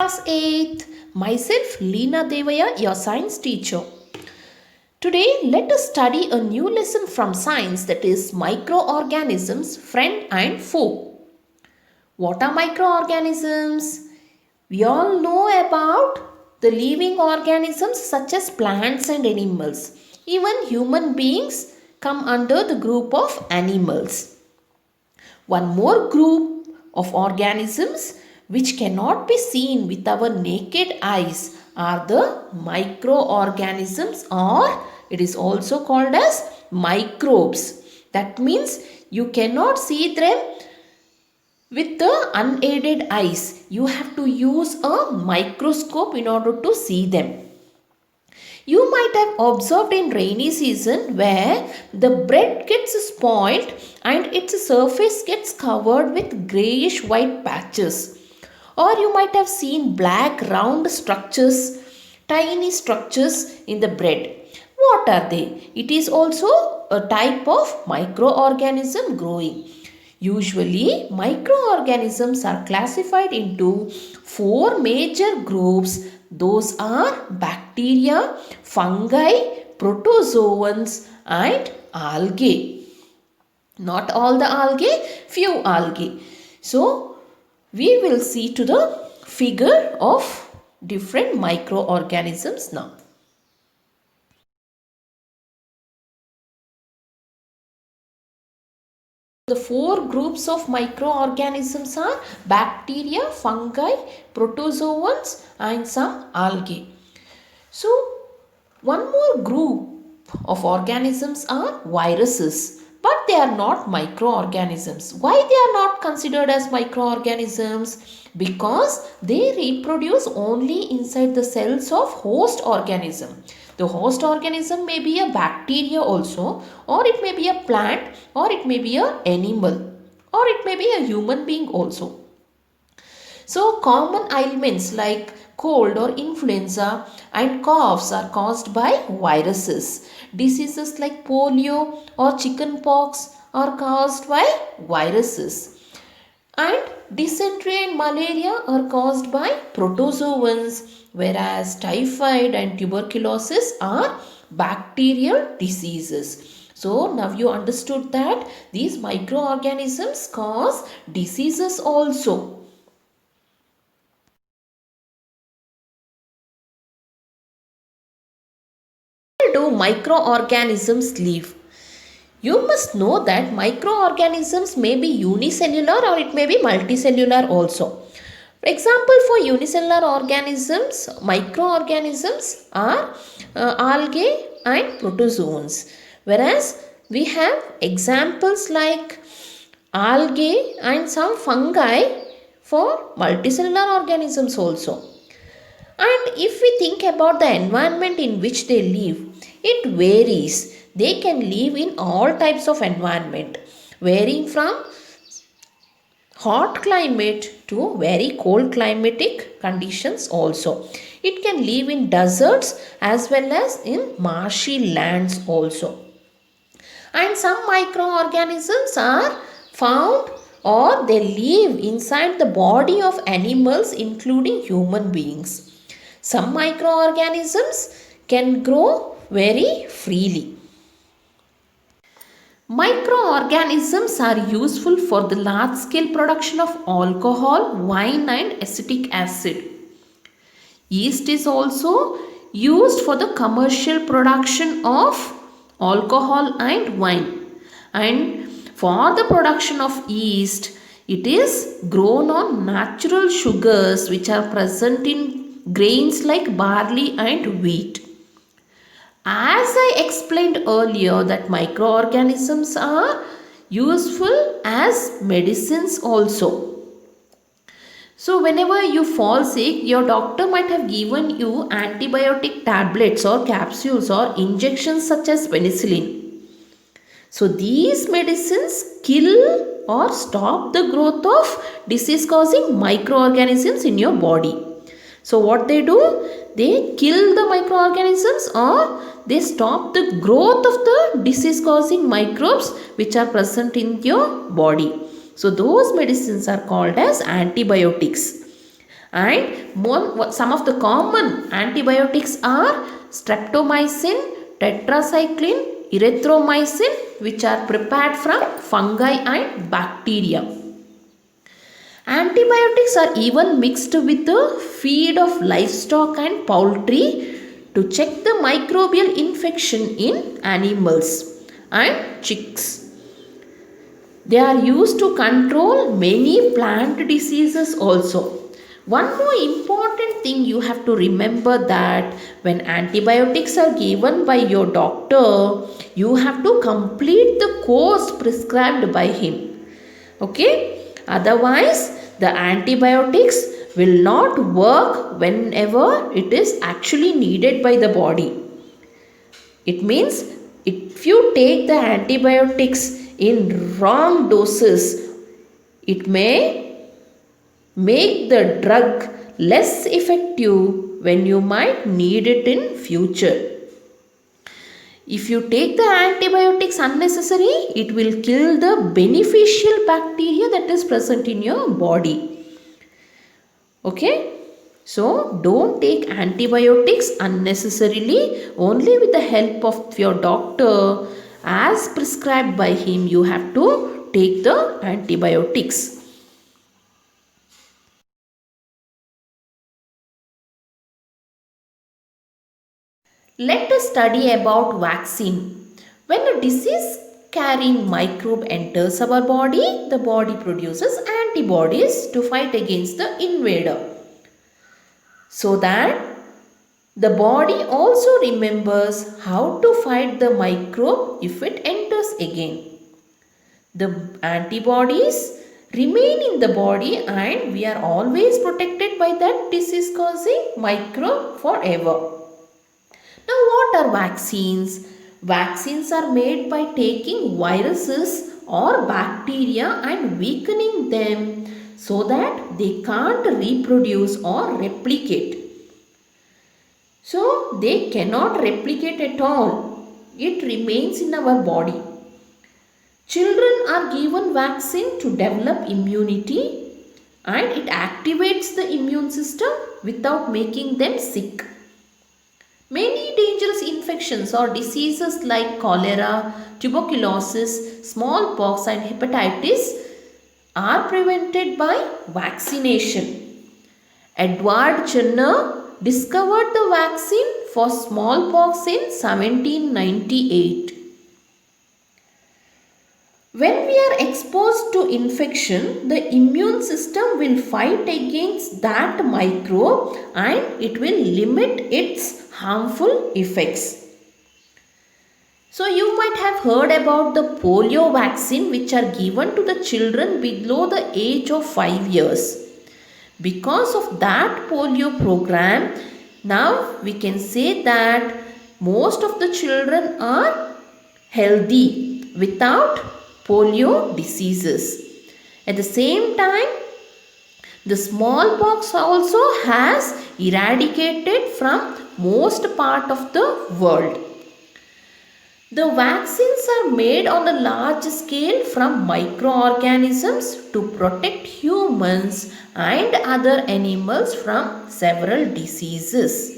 Class 8th. Myself Leena Devaya, your science teacher. Today, let us study a new lesson from science, that is microorganisms, friend and foe. What are microorganisms? We all know about the living organisms such as plants and animals. Even human beings come under the group of animals. One more group of organisms which cannot be seen with our naked eyes are the microorganisms, or it is also called as microbes. That means you cannot see them with the unaided eyes. You have to use a microscope in order to see them. You might have observed in rainy season where the bread gets spoiled and its surface gets covered with grayish white patches. Or you might have seen black round structures, tiny structures in the bread. What are they? It is also a type of microorganism growing. Usually, microorganisms are classified into four major groups. Those are bacteria, fungi, protozoans, and algae. Not all the algae, few algae. So, we will see to the figure of different microorganisms now. The four groups of microorganisms are bacteria, fungi, protozoans and some algae. So, one more group of organisms are viruses, but they are not microorganisms. Why they are not considered as microorganisms? Because they reproduce only inside the cells of host organism. The host organism may be a bacteria also, or it may be a plant, or it may be an animal, or it may be a human being also. So, common ailments like cold or influenza and coughs are caused by viruses. Diseases like polio or chickenpox are caused by viruses. And dysentery and malaria are caused by protozoans, whereas typhoid and tuberculosis are bacterial diseases. So now you understood that these microorganisms cause diseases also. Where do microorganisms live? You must know that microorganisms may be unicellular or it may be multicellular also. For example, for unicellular organisms, microorganisms are algae and protozoans. Whereas we have examples like algae and some fungi for multicellular organisms also. And if we think about the environment in which they live, it varies. They can live in all types of environment, varying from hot climate to very cold climatic conditions also. It can live in deserts as well as in marshy lands also. And some microorganisms are found or they live inside the body of animals including human beings. Some microorganisms can grow very freely. Microorganisms are useful for the large scale production of alcohol, wine and acetic acid. Yeast is also used for the commercial production of alcohol and wine. And for the production of yeast, it is grown on natural sugars which are present in grains like barley and wheat. As I explained earlier that microorganisms are useful as medicines also. So whenever you fall sick, your doctor might have given you antibiotic tablets or capsules or injections such as penicillin. So these medicines kill or stop the growth of disease causing microorganisms in your body. So what they do? They kill the microorganisms or they stop the growth of the disease causing microbes which are present in your body. So those medicines are called as antibiotics. And some of the common antibiotics are streptomycin, tetracycline, erythromycin, which are prepared from fungi and bacteria. Antibiotics are even mixed with the feed of livestock and poultry to check the microbial infection in animals and chicks. They are used to control many plant diseases also. One more important thing you have to remember that when antibiotics are given by your doctor, you have to complete the course prescribed by him. Okay? Otherwise, the antibiotics will not work whenever it is actually needed by the body. It means if you take the antibiotics in wrong doses, it may make the drug less effective when you might need it in future. If you take the antibiotics unnecessary, it will kill the beneficial bacteria that is present in your body. Okay? So, don't take antibiotics unnecessarily. Only with the help of your doctor, as prescribed by him, you have to take the antibiotics. Let us study about vaccine. When a disease carrying microbe enters our body, the body produces antibodies to fight against the invader. So that the body also remembers how to fight the microbe if it enters again. The antibodies remain in the body and we are always protected by that disease causing microbe forever. Now, what are vaccines? Vaccines are made by taking viruses or bacteria and weakening them so that they can't reproduce or replicate. So, they cannot replicate at all. It remains in our body. Children are given vaccine to develop immunity and it activates the immune system without making them sick. Many dangerous infections or diseases like cholera, tuberculosis, smallpox and hepatitis are prevented by vaccination. Edward Jenner discovered the vaccine for smallpox in 1798. When we are exposed to infection, the immune system will fight against that microbe and it will limit its harmful effects. So you might have heard about the polio vaccine which are given to the children below the age of 5 years. Because of that polio program, now we can say that most of the children are healthy without polio diseases. At the same time, the smallpox also has eradicated from most part of the world. The vaccines are made on a large scale from microorganisms to protect humans and other animals from several diseases.